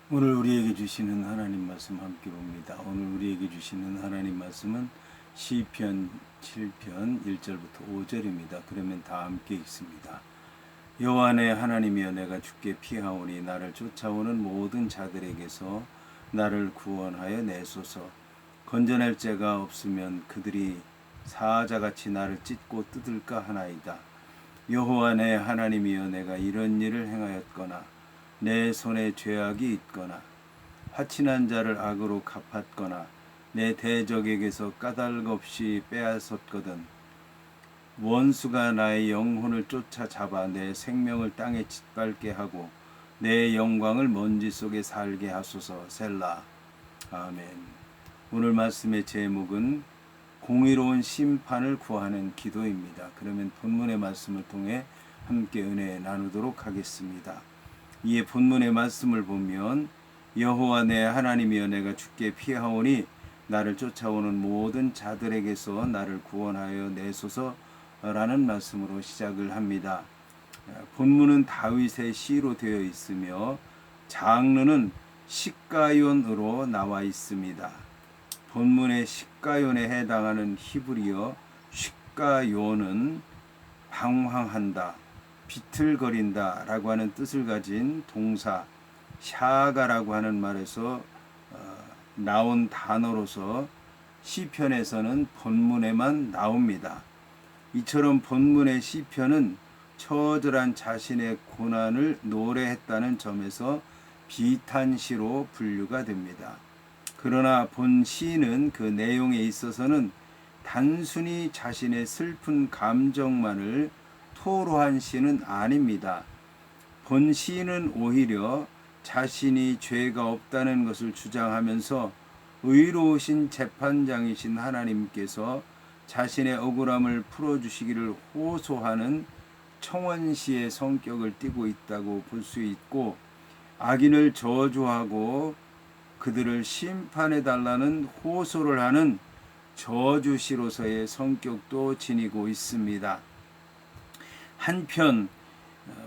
오늘 우리에게 주시는 하나님 말씀 함께 봅니다. 오늘 우리에게 주시는 하나님 말씀은 시편 7편 1절부터 5절입니다. 그러면 다 함께 읽습니다. 여호와 내 하나님이여, 내가 주께 피하오니 나를 쫓아오는 모든 자들에게서 나를 구원하여 내소서. 건져낼 자가 없으면 그들이 사자같이 나를 찢고 뜯을까 하나이다. 여호와 내 하나님이여, 내가 이런 일을 행하였거나 내 손에 죄악이 있거나 화친한 자를 악으로 갚았거나 내 대적에게서 까닭 없이 빼앗았거든 원수가 나의 영혼을 쫓아잡아 내 생명을 땅에 짓밟게 하고 내 영광을 먼지 속에 살게 하소서. 셀라. 아멘. 오늘 말씀의 제목은 공의로운 심판을 구하는 기도입니다. 그러면 본문의 말씀을 통해 함께 은혜 나누도록 하겠습니다. 이에 본문의 말씀을 보면 여호와 내 하나님이여, 내가 주께 피하오니 나를 쫓아오는 모든 자들에게서 나를 구원하여 내소서라는 말씀으로 시작을 합니다. 본문은 다윗의 시로 되어 있으며 장르는 시가연으로 나와 있습니다. 본문의 시가연에 해당하는 히브리어 시가연은 방황한다, 비틀거린다 라고 하는 뜻을 가진 동사 샤가라고 하는 말에서 나온 단어로서 시편에서는 본문에만 나옵니다. 이처럼 본문의 시편은 처절한 자신의 고난을 노래했다는 점에서 비탄시로 분류가 됩니다. 그러나 본 시는 그 내용에 있어서는 단순히 자신의 슬픈 감정만을 토로한 시는 아닙니다. 본 시인은 오히려 자신이 죄가 없다는 것을 주장하면서 의로우신 재판장이신 하나님께서 자신의 억울함을 풀어주시기를 호소하는 청원시의 성격을 띠고 있다고 볼 수 있고, 악인을 저주하고 그들을 심판해달라는 호소를 하는 저주시로서의 성격도 지니고 있습니다. 한편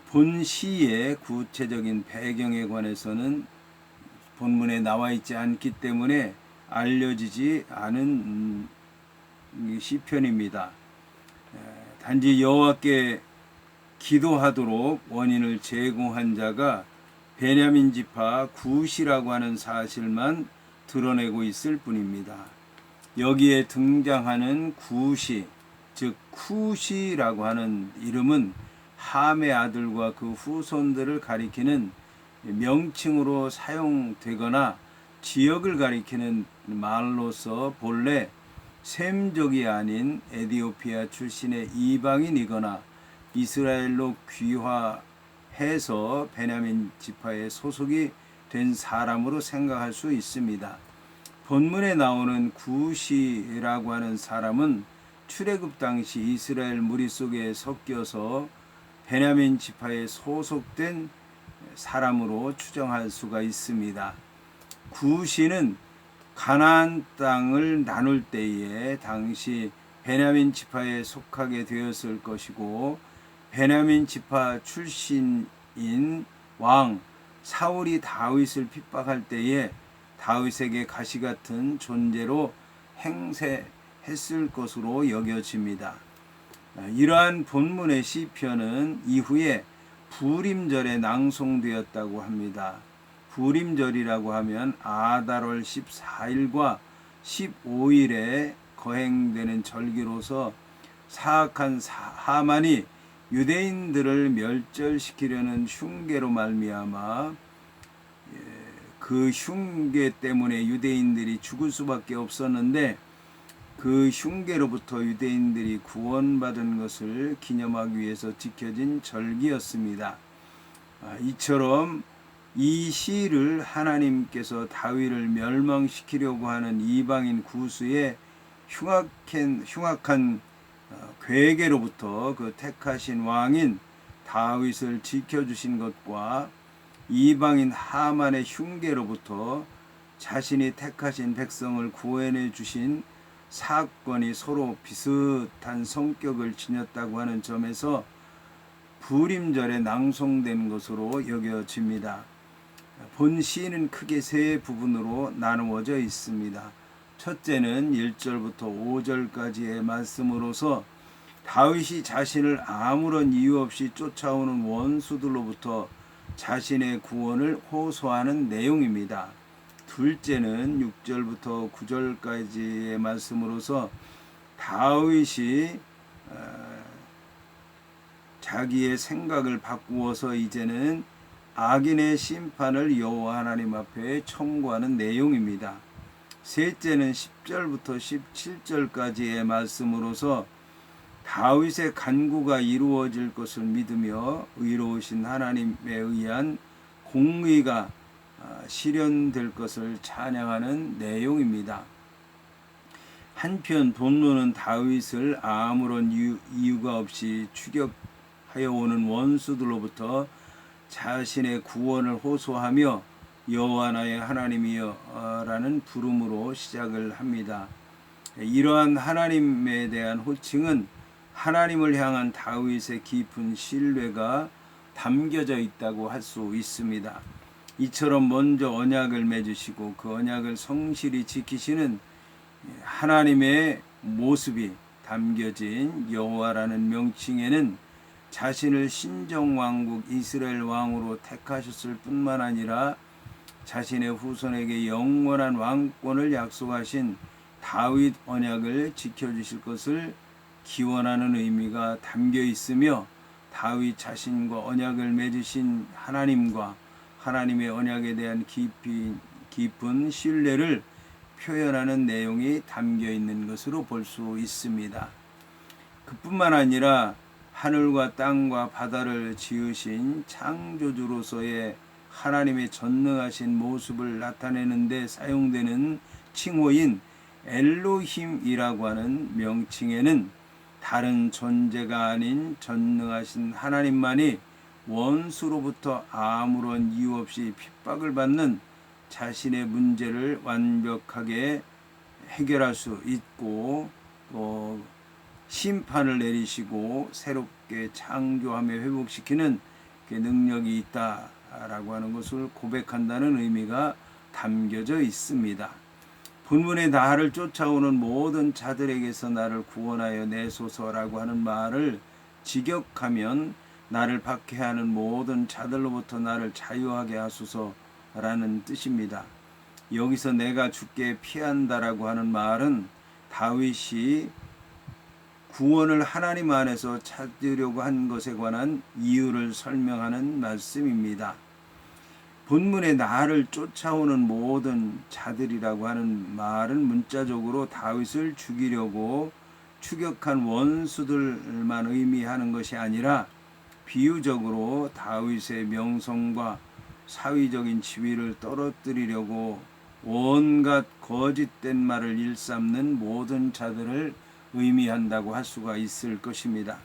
본 시의 구체적인 배경에 관해서는 본문에 나와 있지 않기 때문에 알려지지 않은 시편입니다. 단지 여호와께 기도하도록 원인을 제공한 자가 베냐민 지파 구시라고 하는 사실만 드러내고 있을 뿐입니다. 여기에 등장하는 구시, 즉 쿠시라고 하는 이름은 함의 아들과 그 후손들을 가리키는 명칭으로 사용되거나 지역을 가리키는 말로서 본래 셈족이 아닌 에디오피아 출신의 이방인이거나 이스라엘로 귀화해서 베냐민 지파에 소속이 된 사람으로 생각할 수 있습니다. 본문에 나오는 구시라고 하는 사람은 출애굽 당시 이스라엘 무리 속에 섞여서 베냐민 지파에 소속된 사람으로 추정할 수가 있습니다. 구시는 가나안 땅을 나눌 때에 당시 베냐민 지파에 속하게 되었을 것이고, 베냐민 지파 출신인 왕 사울이 다윗을 핍박할 때에 다윗에게 가시 같은 존재로 행세했을 것으로 여겨집니다. 이러한 본문의 시편은 이후에 부림절에 낭송되었다고 합니다. 부림절이라고 하면 아달월 14일과 15일에 거행되는 절기로서 사악한 하만이 유대인들을 멸절시키려는 흉계로 말미암아 그 흉계 때문에 유대인들이 죽을 수밖에 없었는데, 그 흉계로부터 유대인들이 구원받은 것을 기념하기 위해서 지켜진 절기였습니다. 이처럼 이 시를 하나님께서 다윗을 멸망시키려고 하는 이방인 구수의 흉악한 괴계로부터 그 택하신 왕인 다윗을 지켜주신 것과 이방인 하만의 흉계로부터 자신이 택하신 백성을 구원해 주신 사건이 서로 비슷한 성격을 지녔다고 하는 점에서 부림절에 낭송된 것으로 여겨집니다. 본 시는 크게 세 부분으로 나누어져 있습니다. 첫째는 1절부터 5절까지의 말씀으로서 다윗이 자신을 아무런 이유 없이 쫓아오는 원수들로부터 자신의 구원을 호소하는 내용입니다. 둘째는 6절부터 9절까지의 말씀으로서 다윗이 자기의 생각을 바꾸어서 이제는 악인의 심판을 여호와 하나님 앞에 청구하는 내용입니다. 셋째는 10절부터 17절까지의 말씀으로서 다윗의 간구가 이루어질 것을 믿으며 의로우신 하나님에 의한 공의가 실현될 것을 찬양하는 내용입니다. 한편 본문은 다윗을 아무런 이유가 없이 추격하여 오는 원수들로부터 자신의 구원을 호소하며 여호와 나의 하나님이여 라는 부름으로 시작을 합니다. 이러한 하나님에 대한 호칭은 하나님을 향한 다윗의 깊은 신뢰가 담겨져 있다고 할 수 있습니다. 이처럼 먼저 언약을 맺으시고 그 언약을 성실히 지키시는 하나님의 모습이 담겨진 여호와라는 명칭에는 자신을 신정왕국 이스라엘 왕으로 택하셨을 뿐만 아니라 자신의 후손에게 영원한 왕권을 약속하신 다윗 언약을 지켜주실 것을 기원하는 의미가 담겨 있으며 다윗 자신과 언약을 맺으신 하나님과 하나님의 언약에 대한 깊은 신뢰를 표현하는 내용이 담겨 있는 것으로 볼 수 있습니다. 그뿐만 아니라 하늘과 땅과 바다를 지으신 창조주로서의 하나님의 전능하신 모습을 나타내는 데 사용되는 칭호인 엘로힘이라고 하는 명칭에는 다른 존재가 아닌 전능하신 하나님만이 원수로부터 아무런 이유 없이 핍박을 받는 자신의 문제를 완벽하게 해결할 수 있고 또 심판을 내리시고 새롭게 창조하며 회복시키는 능력이 있다라고 하는 것을 고백한다는 의미가 담겨져 있습니다. 본문에 나를 쫓아오는 모든 자들에게서 나를 구원하여 내소서라고 하는 말을 직역하면 나를 박해하는 모든 자들로부터 나를 자유하게 하소서라는 뜻입니다. 여기서 내가 주께 피한다라고 하는 말은 다윗이 구원을 하나님 안에서 찾으려고 한 것에 관한 이유를 설명하는 말씀입니다. 본문에 나를 쫓아오는 모든 자들이라고 하는 말은 문자적으로 다윗을 죽이려고 추격한 원수들만 의미하는 것이 아니라 비유적으로 다윗의 명성과 사위적인 지위를 떨어뜨리려고 온갖 거짓된 말을 일삼는 모든 자들을 의미한다고 할 수가 있을 것입니다.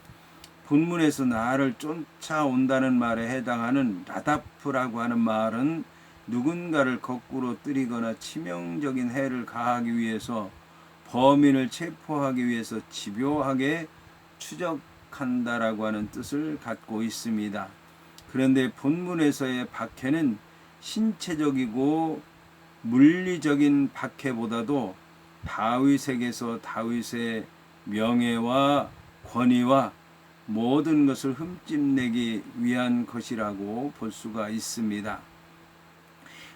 본문에서 나를 쫓아온다는 말에 해당하는 라다프라고 하는 말은 누군가를 거꾸로 때리거나 치명적인 해를 가하기 위해서 범인을 체포하기 위해서 집요하게 추적한다라고 하는 뜻을 갖고 있습니다. 그런데 본문에서의 박해는 신체적이고 물리적인 박해보다도 다윗에게서 다윗의 명예와 권위와 모든 것을 흠집내기 위한 것이라고 볼 수가 있습니다.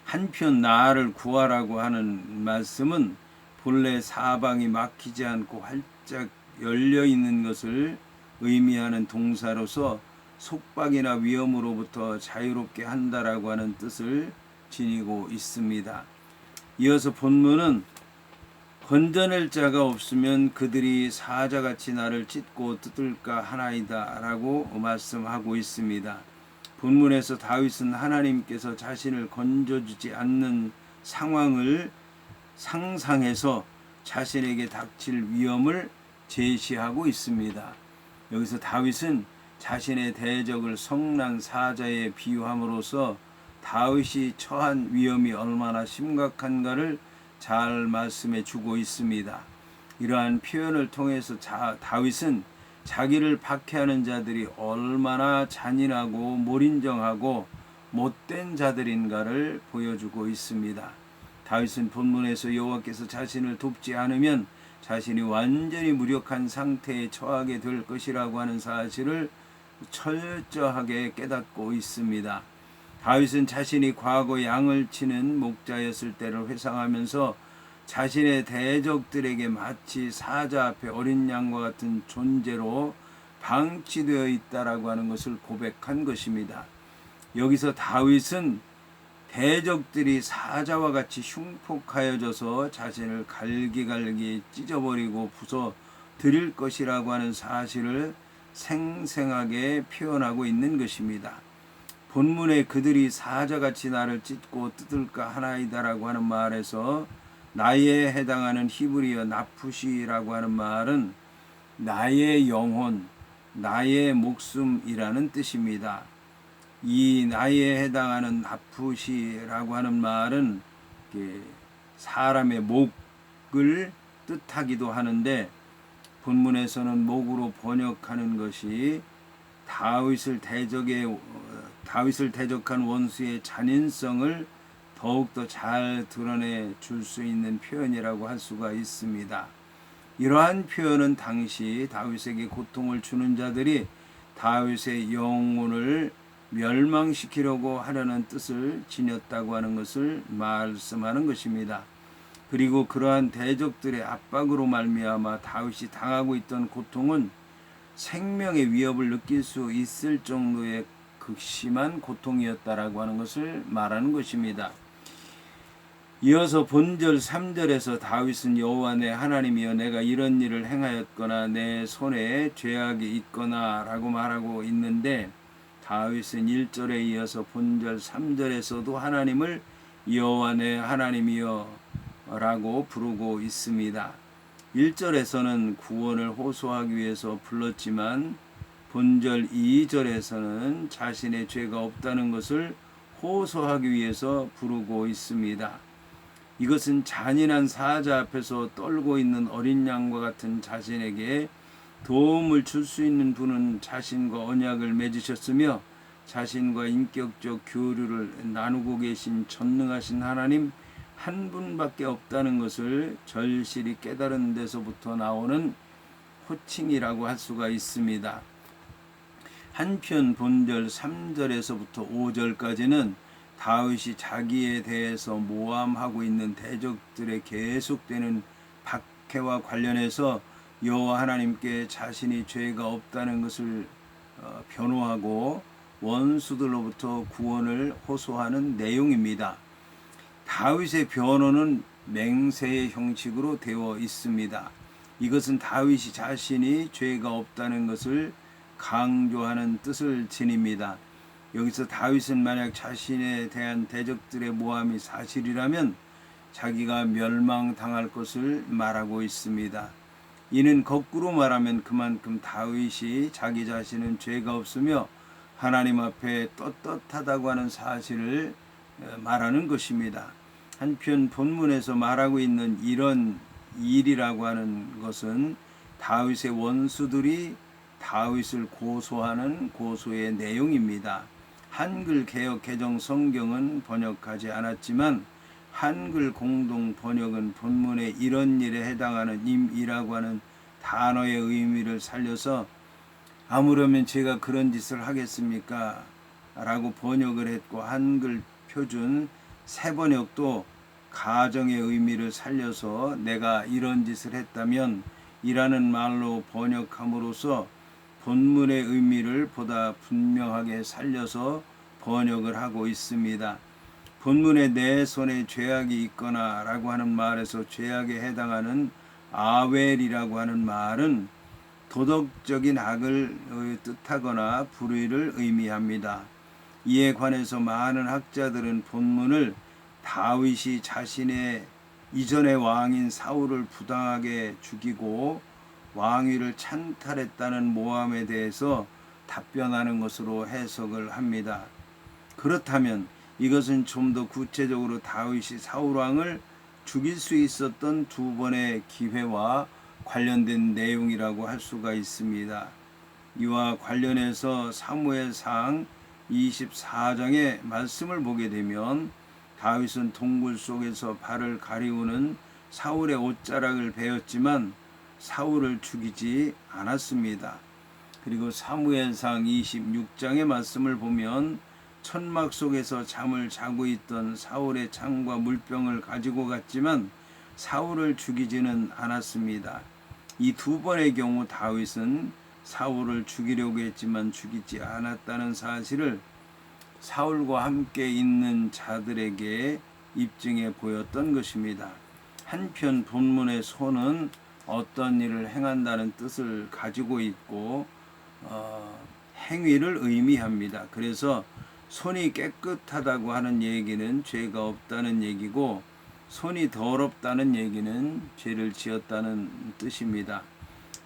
한편 나를 구하라고 하는 말씀은 본래 사방이 막히지 않고 활짝 열려 있는 것을 의미하는 동사로서 속박이나 위험으로부터 자유롭게 한다라고 하는 뜻을 지니고 있습니다. 이어서 본문은 건져낼 자가 없으면 그들이 사자같이 나를 찢고 뜯을까 하나이다 라고 말씀하고 있습니다. 본문에서 다윗은 하나님께서 자신을 건져주지 않는 상황을 상상해서 자신에게 닥칠 위험을 제시하고 있습니다. 여기서 다윗은 자신의 대적을 성난 사자에 비유함으로써 다윗이 처한 위험이 얼마나 심각한가를 잘 말씀해 주고 있습니다. 이러한 표현을 통해서 다윗은 자기를 박해하는 자들이 얼마나 잔인하고 몰인정하고 못된 자들인가를 보여주고 있습니다. 다윗은 본문에서 여호와께서 자신을 돕지 않으면 자신이 완전히 무력한 상태에 처하게 될 것이라고 하는 사실을 철저하게 깨닫고 있습니다. 다윗은 자신이 과거 양을 치는 목자였을 때를 회상하면서 자신의 대적들에게 마치 사자 앞에 어린 양과 같은 존재로 방치되어 있다라고 하는 것을 고백한 것입니다. 여기서 다윗은 대적들이 사자와 같이 흉폭하여져서 자신을 갈기갈기 찢어버리고 부숴드릴 것이라고 하는 사실을 생생하게 표현하고 있는 것입니다. 본문에 그들이 사자같이 나를 찢고 뜯을까 하나이다라고 하는 말에서 나에 해당하는 히브리어 나푸시라고 하는 말은 나의 영혼, 나의 목숨이라는 뜻입니다. 이 나에 해당하는 나푸시라고 하는 말은 사람의 목을 뜻하기도 하는데 본문에서는 목으로 번역하는 것이 다윗을 대적한 원수의 잔인성을 더욱더 잘 드러내 줄 수 있는 표현이라고 할 수가 있습니다. 이러한 표현은 당시 다윗에게 고통을 주는 자들이 다윗의 영혼을 멸망시키려고 하려는 뜻을 지녔다고 하는 것을 말씀하는 것입니다. 그리고 그러한 대적들의 압박으로 말미암아 다윗이 당하고 있던 고통은 생명의 위협을 느낄 수 있을 정도의 극심한 고통이었다라고 하는 것을 말하는 것입니다. 이어서 본절 3절에서 다윗은 여호와 내 하나님이여 내가 이런 일을 행하였거나 내 손에 죄악이 있거나 라고 말하고 있는데 다윗은 1절에 이어서 본절 3절에서도 하나님을 여호와 내 하나님이여 라고 부르고 있습니다. 1절에서는 구원을 호소하기 위해서 불렀지만 본절 2절에서는 자신의 죄가 없다는 것을 호소하기 위해서 부르고 있습니다. 이것은 잔인한 사자 앞에서 떨고 있는 어린 양과 같은 자신에게 도움을 줄 수 있는 분은 자신과 언약을 맺으셨으며 자신과 인격적 교류를 나누고 계신 전능하신 하나님 한 분밖에 없다는 것을 절실히 깨달은 데서부터 나오는 호칭이라고 할 수가 있습니다. 한편 본절 3절에서부터 5절까지는 다윗이 자기에 대해서 모함하고 있는 대적들의 계속되는 박해와 관련해서 여호와 하나님께 자신이 죄가 없다는 것을 변호하고 원수들로부터 구원을 호소하는 내용입니다. 다윗의 변호는 맹세의 형식으로 되어 있습니다. 이것은 다윗이 자신이 죄가 없다는 것을 강조하는 뜻을 지닙니다. 여기서 다윗은 만약 자신에 대한 대적들의 모함이 사실이라면 자기가 멸망당할 것을 말하고 있습니다. 이는 거꾸로 말하면 그만큼 다윗이 자기 자신은 죄가 없으며 하나님 앞에 떳떳하다고 하는 사실을 말하는 것입니다. 한편 본문에서 말하고 있는 이런 일이라고 하는 것은 다윗의 원수들이 다윗을 고소하는 고소의 내용입니다. 한글 개역 개정 성경은 번역하지 않았지만 한글 공동 번역은 본문의 이런 일에 해당하는 임이라고 하는 단어의 의미를 살려서 아무려면 제가 그런 짓을 하겠습니까? 라고 번역을 했고 한글 표준 새번역도 가정의 의미를 살려서 내가 이런 짓을 했다면 이라는 말로 번역함으로써 본문의 의미를 보다 분명하게 살려서 번역을 하고 있습니다. 본문에 내 손에 죄악이 있거나 라고 하는 말에서 죄악에 해당하는 아웰이라고 하는 말은 도덕적인 악을 뜻하거나 불의를 의미합니다. 이에 관해서 많은 학자들은 본문을 다윗이 자신의 이전의 왕인 사울을 부당하게 죽이고 왕위를 찬탈했다는 모함에 대해서 답변하는 것으로 해석을 합니다. 그렇다면 이것은 좀 더 구체적으로 다윗이 사울왕을 죽일 수 있었던 두 번의 기회와 관련된 내용이라고 할 수가 있습니다. 이와 관련해서 사무엘상 24장의 말씀을 보게 되면 다윗은 동굴 속에서 발을 가리우는 사울의 옷자락을 베었지만 사울을 죽이지 않았습니다. 그리고 사무엘상 26장의 말씀을 보면 천막 속에서 잠을 자고 있던 사울의 창과 물병을 가지고 갔지만 사울을 죽이지는 않았습니다. 이 두 번의 경우 다윗은 사울을 죽이려고 했지만 죽이지 않았다는 사실을 사울과 함께 있는 자들에게 입증해 보였던 것입니다. 한편 본문의 손은 어떤 일을 행한다는 뜻을 가지고 있고 행위를 의미합니다. 그래서 손이 깨끗하다고 하는 얘기는 죄가 없다는 얘기고 손이 더럽다는 얘기는 죄를 지었다는 뜻입니다.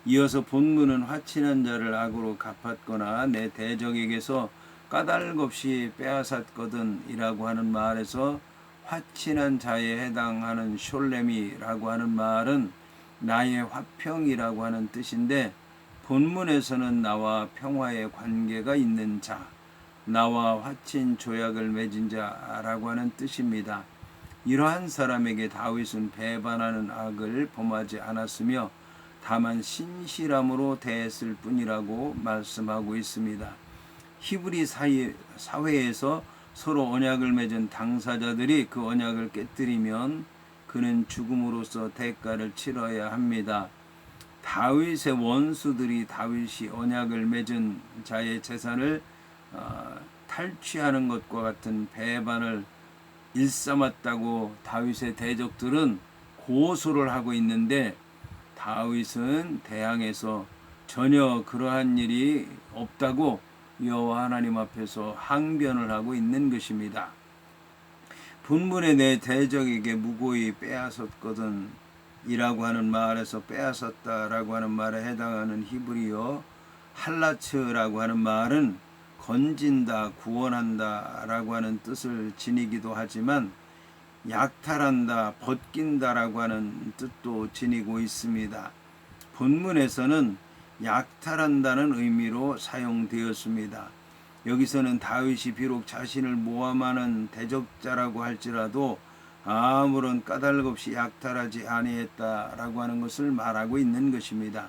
이어서 본문은 화친한 자를 악으로 갚았거나 내 대적에게서 까닭없이 빼앗았거든 이라고 하는 말에서 화친한 자에 해당하는 숄렘이라고 하는 말은 나의 화평이라고 하는 뜻인데 본문에서는 나와 평화의 관계가 있는 자, 나와 화친 조약을 맺은 자라고 하는 뜻입니다. 이러한 사람에게 다윗은 배반하는 악을 범하지 않았으며 다만 신실함으로 대했을 뿐이라고 말씀하고 있습니다. 히브리 사회에서 서로 언약을 맺은 당사자들이 그 언약을 깨뜨리면 그는 죽음으로써 대가를 치러야 합니다. 다윗의 원수들이 다윗이 언약을 맺은 자의 재산을 탈취하는 것과 같은 배반을 일삼았다고 다윗의 대적들은 고소를 하고 있는데 다윗은 대항해서 전혀 그러한 일이 없다고 여호와 하나님 앞에서 항변을 하고 있는 것입니다. 본문에 내 대적에게 무고히 빼앗았거든 이라고 하는 말에서 빼앗았다라고 하는 말에 해당하는 히브리어 할라츠라고 하는 말은 건진다, 구원한다 라고 하는 뜻을 지니기도 하지만 약탈한다, 벗긴다라고 하는 뜻도 지니고 있습니다. 본문에서는 약탈한다는 의미로 사용되었습니다. 여기서는 다윗이 비록 자신을 모함하는 대적자라고 할지라도 아무런 까닭 없이 약탈하지 아니했다라고 하는 것을 말하고 있는 것입니다.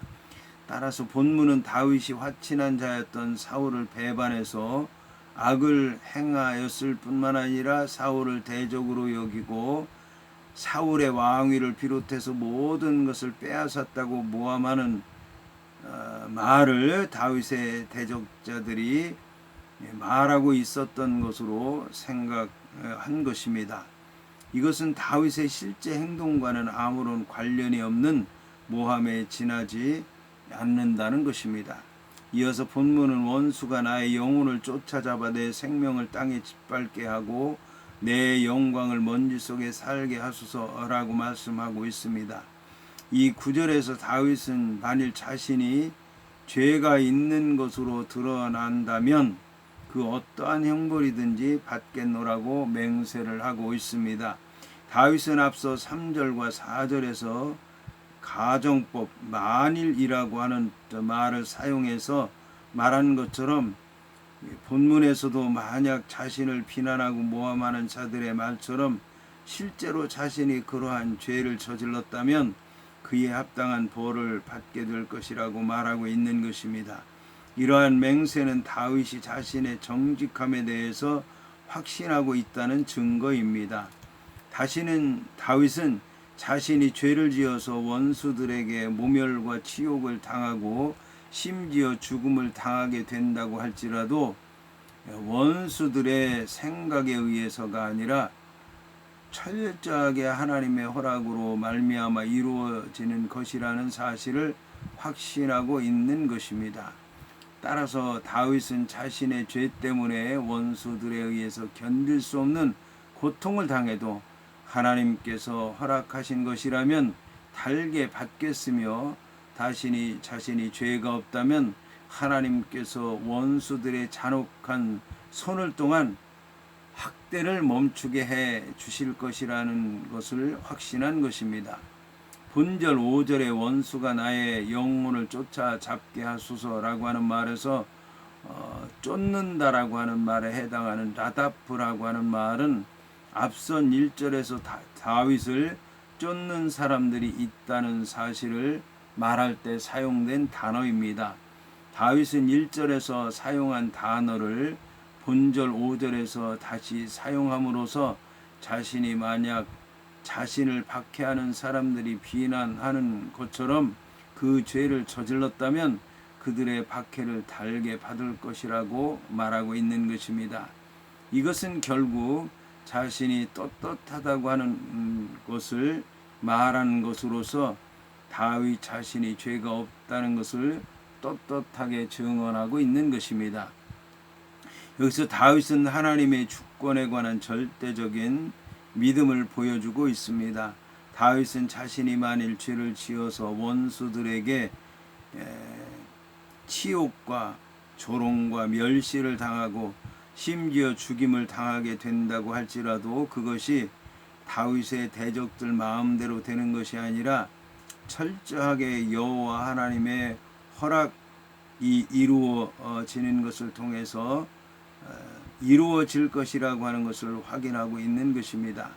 따라서 본문은 다윗이 화친한 자였던 사울을 배반해서 악을 행하였을 뿐만 아니라 사울을 대적으로 여기고 사울의 왕위를 비롯해서 모든 것을 빼앗았다고 모함하는 말을 다윗의 대적자들이 말하고 있었던 것으로 생각한 것입니다. 이것은 다윗의 실제 행동과는 아무런 관련이 없는 모함에 지나지 않는다는 것입니다. 이어서 본문은 원수가 나의 영혼을 쫓아잡아 내 생명을 땅에 짓밟게 하고 내 영광을 먼지 속에 살게 하소서라고 말씀하고 있습니다. 이 구절에서 다윗은 만일 자신이 죄가 있는 것으로 드러난다면 그 어떠한 형벌이든지 받겠노라고 맹세를 하고 있습니다. 다윗은 앞서 3절과 4절에서 가정법 만일이라고 하는 말을 사용해서 말한 것처럼 본문에서도 만약 자신을 비난하고 모함하는 자들의 말처럼 실제로 자신이 그러한 죄를 저질렀다면 그에 합당한 벌을 받게 될 것이라고 말하고 있는 것입니다. 이러한 맹세는 다윗이 자신의 정직함에 대해서 확신하고 있다는 증거입니다. 다윗은 자신이 죄를 지어서 원수들에게 모멸과 치욕을 당하고 심지어 죽음을 당하게 된다고 할지라도 원수들의 생각에 의해서가 아니라 철저하게 하나님의 허락으로 말미암아 이루어지는 것이라는 사실을 확신하고 있는 것입니다. 따라서 다윗은 자신의 죄 때문에 원수들에 의해서 견딜 수 없는 고통을 당해도 하나님께서 허락하신 것이라면 달게 받겠으며 자신이 죄가 없다면 하나님께서 원수들의 잔혹한 손을 동안 학대를 멈추게 해 주실 것이라는 것을 확신한 것입니다. 본절 5절에 원수가 나의 영혼을 쫓아잡게 하소서라고 하는 말에서 쫓는다라고 하는 말에 해당하는 라다프라고 하는 말은 앞선 1절에서 다윗을 쫓는 사람들이 있다는 사실을 말할 때 사용된 단어입니다. 다윗은 1절에서 사용한 단어를 본절 5절에서 다시 사용함으로써 자신이 만약 자신을 박해하는 사람들이 비난하는 것처럼 그 죄를 저질렀다면 그들의 박해를 달게 받을 것이라고 말하고 있는 것입니다. 이것은 결국 자신이 떳떳하다고 하는 것을 말하는 것으로서 다윗 자신이 죄가 없다는 것을 떳떳하게 증언하고 있는 것입니다. 여기서 다윗은 하나님의 주권에 관한 절대적인 믿음을 보여주고 있습니다. 다윗은 자신이 만일 죄를 지어서 원수들에게 치욕과 조롱과 멸시를 당하고 심지어 죽임을 당하게 된다고 할지라도 그것이 다윗의 대적들 마음대로 되는 것이 아니라 철저하게 여호와 하나님의 허락이 이루어지는 것을 통해서 이루어질 것이라고 하는 것을 확인하고 있는 것입니다.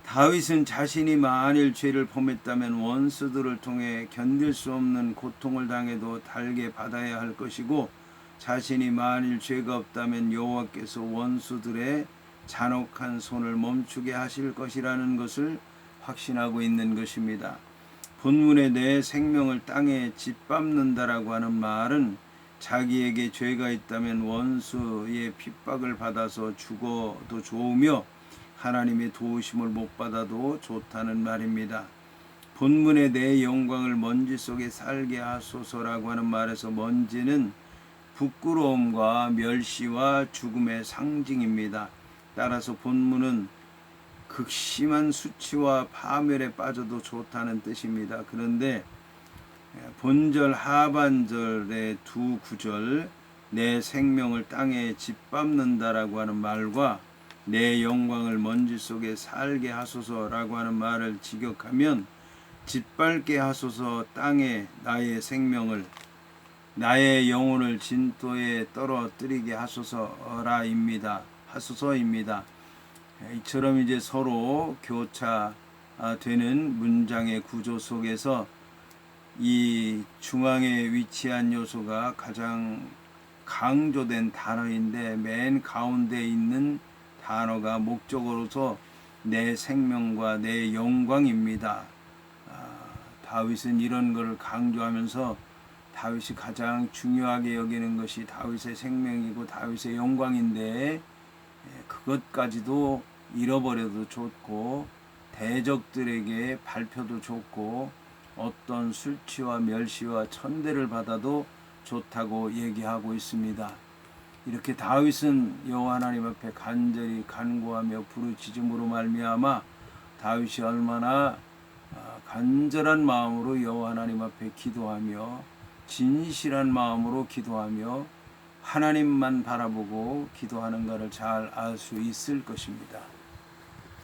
다윗은 자신이 만일 죄를 범했다면 원수들을 통해 견딜 수 없는 고통을 당해도 달게 받아야 할 것이고 자신이 만일 죄가 없다면 여호와께서 원수들의 잔혹한 손을 멈추게 하실 것이라는 것을 확신하고 있는 것입니다. 본문에 내 생명을 땅에 짓밟는다라고 하는 말은 자기에게 죄가 있다면 원수의 핍박을 받아서 죽어도 좋으며 하나님의 도우심을 못 받아도 좋다는 말입니다. 본문의 내 영광을 먼지 속에 살게 하소서라고 하는 말에서 먼지는 부끄러움과 멸시와 죽음의 상징입니다. 따라서 본문은 극심한 수치와 파멸에 빠져도 좋다는 뜻입니다. 그런데 본절 하반절의 두 구절 내 생명을 땅에 짓밟는다라고 하는 말과 내 영광을 먼지 속에 살게 하소서라고 하는 말을 직역하면 짓밟게 하소서 땅에 나의 생명을 나의 영혼을 진토에 떨어뜨리게 하소서입니다. 이처럼 이제 서로 교차되는 문장의 구조 속에서 이 중앙에 위치한 요소가 가장 강조된 단어인데 맨 가운데 있는 단어가 목적어로서 내 생명과 내 영광입니다. 다윗은 이런 것을 강조하면서 다윗이 가장 중요하게 여기는 것이 다윗의 생명이고 다윗의 영광인데 그것까지도 잃어버려도 좋고 대적들에게 발표도 좋고 어떤 술취와 멸시와 천대를 받아도 좋다고 얘기하고 있습니다. 이렇게 다윗은 여호와 하나님 앞에 간절히 간구하며 부르짖음으로 말미암아 다윗이 얼마나 간절한 마음으로 여호와 하나님 앞에 기도하며 진실한 마음으로 기도하며 하나님만 바라보고 기도하는가를 잘 알 수 있을 것입니다.